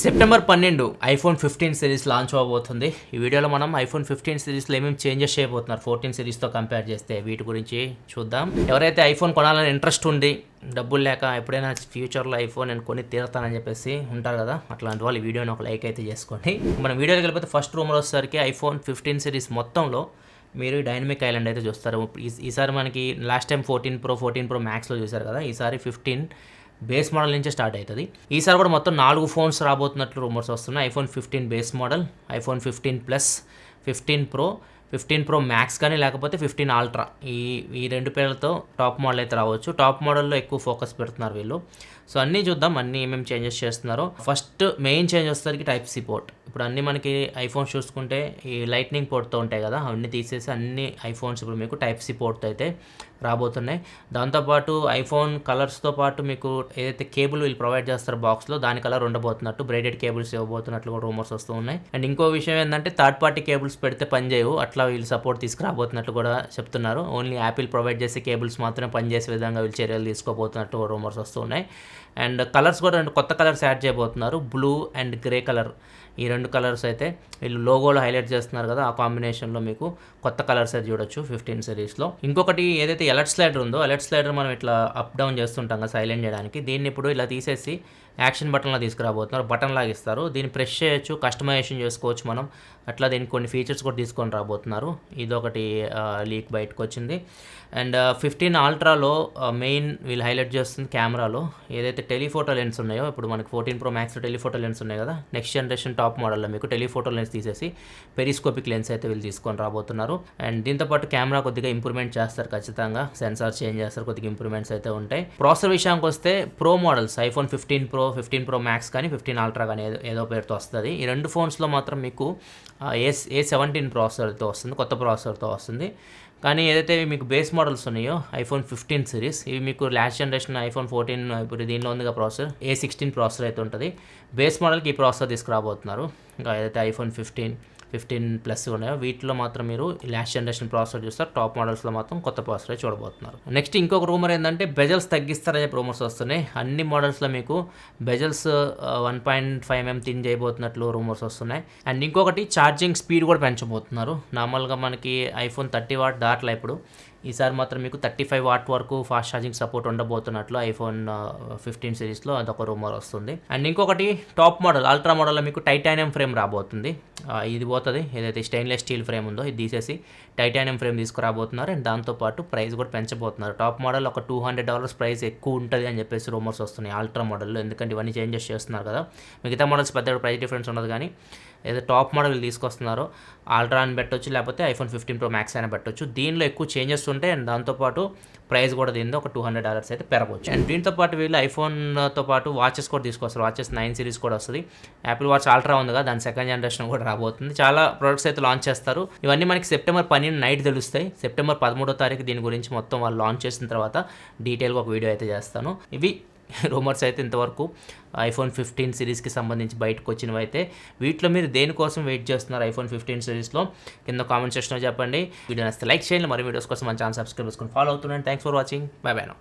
September 12 iPhone 15 series launch అవబోతుంది. ఈ వీడియోలో మనం ఐఫోన్ 15 సిరీస్లో ఏమేమి చేంజెస్ చేయబోతున్నారు 14 సిరీస్తో కంపేర్ చేస్తే వీటి గురించి చూద్దాం. ఎవరైతే ఐఫోన్ కొనాలని ఇంట్రెస్ట్ ఉంది, డబ్బులు లేక ఎప్పుడైనా ఫ్యూచర్లో ఐఫోన్ నేను కొని తీరుతానని చెప్పేసి ఉంటారు కదా, అట్లాంటి వాళ్ళు ఈ వీడియోని ఒక లైక్ అయితే చేసుకోండి. మనం వీడియోకి వెళ్ళిపోతే ఫస్ట్ రూమర్ వచ్చేసరికి ఐఫోన్ 15 సిరీస్ మొత్తంలో మీరు డైనమిక్ ఐలాండ్ అయితే చూస్తారు. ఈసారి మనకి లాస్ట్ టైం 14 Pro మ్యాక్స్లో చూసారు కదా, ఈసారి 15 బేస్ మోడల్ నుంచే స్టార్ట్ అవుతుంది. ఈసారి కూడా మొత్తం 4 ఫోన్స్ రాబోతున్నట్లు రూమర్స్ వస్తున్నాయి. IPhone 15 base model, iPhone 15 plus, 15 Pro, 15 Pro max కానీ లేకపోతే 15 అల్ట్రా, ఈ రెండు పేర్లతో టాప్ మోడల్ అయితే రావచ్చు. టాప్ మోడల్లో ఎక్కువ ఫోకస్ పెడుతున్నారు వీళ్ళు. సో అన్నీ చూద్దాం, అన్నీ ఏమేమి చేంజెస్ చేస్తున్నారో. ఫస్ట్ మెయిన్ చేంజ్ వచ్చేసరికి టైప్ సి పోర్ట్. ఇప్పుడు అన్నీ మనకి ఐఫోన్ చూసుకుంటే ఈ లైట్నింగ్ పోర్ట్తో ఉంటాయి కదా, అవన్నీ తీసేసి అన్ని ఐఫోన్స్ ఇప్పుడు మీకు టైప్ సి పోర్ట్తో అయితే రాబోతున్నాయి. దాంతోపాటు ఐఫోన్ కలర్స్తో పాటు మీకు ఏదైతే కేబుల్ వీళ్ళు ప్రొవైడ్ చేస్తారో బాక్స్లో, దాని కలర్ ఉండబోతున్నట్టు బ్రైడెడ్ కేబుల్స్ ఇవ్వబోతున్నట్లు కూడా రూమర్స్ వస్తూ ఉన్నాయి. అండ్ ఇంకో విషయం ఏంటంటే థర్డ్ పార్టీ కేబుల్స్ పెడితే పనిచేయవు, అట్లా వీళ్ళు సపోర్ట్ తీసుకురాబోతున్నట్లు కూడా చెప్తున్నారు. ఓన్లీ యాపిల్ ప్రొవైడ్ చేసే కేబుల్స్ మాత్రమే పనిచేసే విధంగా వీళ్ళు చర్యలు తీసుకోబోతున్నట్టు రూమర్స్ వస్తూ ఉన్నాయి. అండ్ కలర్స్ కూడా 2 కొత్త కలర్స్ యాడ్ చేయబోతున్నారు, బ్లూ అండ్ గ్రే కలర్. ఈ 2 కలర్స్ అయితే వీళ్ళు లోగోలో హైలైట్ చేస్తున్నారు కదా, ఆ కాంబినేషన్లో మీకు కొత్త కలర్స్ అయితే చూడొచ్చు 15 సిరీస్లో. ఇంకొకటి ఏదైతే అలర్ట్ స్లైడర్ ఉందో, అలర్ట్ స్లైడర్ మనం ఇట్లా అప్ డౌన్ చేస్తుంటాం కదా సైలెంట్ చేయడానికి, దీన్ని ఇప్పుడు ఇలా తీసేసి యాక్షన్ బటన్లా తీసుకురాబోతున్నారు. బటన్ లాగా ఇస్తారు, దీన్ని ప్రెస్ చేయొచ్చు, కస్టమైజేషన్ చేసుకోవచ్చు మనం. అట్లా దీనికి కొన్ని ఫీచర్స్ కూడా తీసుకొని రాబోతున్నారు. ఇదొకటి లీక్ బయటకు వచ్చింది. అండ్ 15 అల్ట్రాలో మెయిన్ వీళ్ళు హైలైట్ చేస్తుంది కెమెరాలో ఏదైతే టెలిఫోటో లెన్స్ ఉన్నాయో, ఇప్పుడు మనకి 14 Pro మ్యాక్స్లో టెలిఫోటో లెన్స్ ఉన్నాయి కదా, నెక్స్ట్ జనరేషన్ టాప్ మోడల్లో మీకు టెలిఫోటో లెన్స్ తీసేసి పెరిస్కోపిక్ లెన్స్ అయితే వీళ్ళు తీసుకొని రాబోతున్నారు. అండ్ దీంతోపాటు కెమెరా కొద్దిగా ఇంప్రూవ్మెంట్ చేస్తారు ఖచ్చితంగా, సెన్సార్ చేంజ్ చేస్తారు, కొద్దిగా ఇంప్రూవ్మెంట్స్ అయితే ఉంటాయి. ప్రాసెసర్ విషయానికి వస్తే pro models iPhone 15 Pro, 15 Pro max కానీ 15 అల్ట్రా కానీ ఏదో పేరుతో వస్తుంది. ఈ 2 ఫోన్స్లో మాత్రం మీకు A17 ప్రాసెసర్తో వస్తుంది, కొత్త ప్రాసెసర్తో వస్తుంది. కానీ ఏదైతే మీకు బేస్ మోడల్స్ ఉన్నాయో ఐఫోన్ 15 సిరీస్, ఇవి మీకు లాస్ట్ జనరేషన్ ఐఫోన్ 14 ఇప్పుడు దీనిలో ఉందిగా ప్రాసెసర్, A16 ప్రాసెసర్ అయితే ఉంటుంది. బేస్ మోడల్కి ఈ ప్రాసెసర్ తీసుకురాబోతున్నారు. ఇంకా ఏదైతే ఐఫోన్ 15 ప్లస్ ఉన్నాయో వీటిలో మాత్రం మీరు లాస్ట్ జనరేషన్ ప్రాసెసర్ చూస్తారు, టాప్ మోడల్స్లో మాత్రం కొత్త ప్రాసెసర్ చూడబోతున్నారు. నెక్స్ట్ ఇంకొక రూమర్ ఏంటంటే బెజల్స్ తగ్గిస్తారనే రూమర్స్ వస్తున్నాయి. అన్ని మోడల్స్లో మీకు బెజల్స్ 1.5mm థిన్ చేయబోతున్నట్లు రూమర్స్ వస్తున్నాయి. అండ్ ఇంకొకటి ఛార్జింగ్ స్పీడ్ కూడా పెంచబోతున్నారు. నార్మల్గా మనకి ఐఫోన్ 30 వాట్ దాట్లా, ఇప్పుడు ఈసారి మాత్రం మీకు 35 వాట్ వరకు ఫాస్ట్ ఛార్జింగ్ సపోర్ట్ ఉండబోతున్నట్లు ఐఫోన్ 15 సిరీస్లో అదొక రూమర్ వస్తుంది. అండ్ ఇంకొకటి టాప్ మోడల్ అల్ట్రా మోడల్లో మీకు టైటానియం ఫ్రేమ్ రాబోతుంది. ఇది పోతుంది, ఏదైతే స్టెయిన్లెస్ స్టీల్ ఫ్రేమ్ ఉందో ఇది తీసేసి టైటానియం ఫ్రేమ్ తీసుకురాబోతున్నారు. అండ్ దాంతోపాటు ప్రైస్ కూడా పెంచబోతున్నారు. టాప్ మోడల్ ఒక $200 ప్రైస్ ఎక్కువ ఉంటుంది అని చెప్పేసి రూమర్స్ వస్తున్నాయి అల్ట్రా మోడల్లో, ఎందుకంటే ఇవన్నీ చేంజెస్ చేస్తున్నారు కదా. మిగతా మోడల్స్ పెద్ద ప్రైస్ డిఫరెన్స్ ఉండదు, కానీ ఏదో టాప్ మోడల్ తీసుకొస్తున్నారో అల్ట్రా అని పెట్టొచ్చు, లేకపోతే ఐఫోన్ 15 Pro మ్యాక్స్ అయినా పెట్టొచ్చు. దీనిలో ఎక్కువ చేంజెస్ ఉంటాయి. అండ్ దాంతోపాటు ప్రైస్ కూడా దీనిలో ఒక $200 అయితే పెరగవచ్చు. అండ్ దీంతో పాటు వీళ్ళు ఐఫోన్తో పాటు వాచెస్ కూడా తీసుకొస్తారు. వాచెస్ 9 సిరీస్ కూడా వస్తుంది. యాపిల్ వాచ్ అల్ట్రా ఉంది కదా, దాని సెకండ్ జనరేషన్ కూడా రాబోతుంది. చాలా ప్రొడక్ట్స్ అయితే లాంచ్ చేస్తారు. ఇవన్నీ మనకి సెప్టెంబర్ 12 నైట్ తెలుస్తాయి. సెప్టెంబర్ 13వ తారీఖు దీని గురించి మొత్తం వాళ్ళు లాంచ్ చేసిన తర్వాత డీటెయిల్గా ఒక వీడియో అయితే చేస్తాను. ఇవి రూమర్స్ అయితే ఇంతవరకు ఐఫోన్ 15 సిరీస్కి సంబంధించి బయటకు వచ్చినవి అయితే. వీటిలో మీరు దేనికోసం వెయిట్ చేస్తున్నారు ఐఫోన్ 15 సిరీస్లో కింద కామెంట్ సెక్షన్లో చెప్పండి. వీడియో నచ్చితే లైక్ చేయండి, మరి వీడియోస్ కోసం మన ఛానల్ సబ్స్క్రైబ్ చేసుకొని ఫాలో అవుతున్నాను. Thanks for watching, by by now.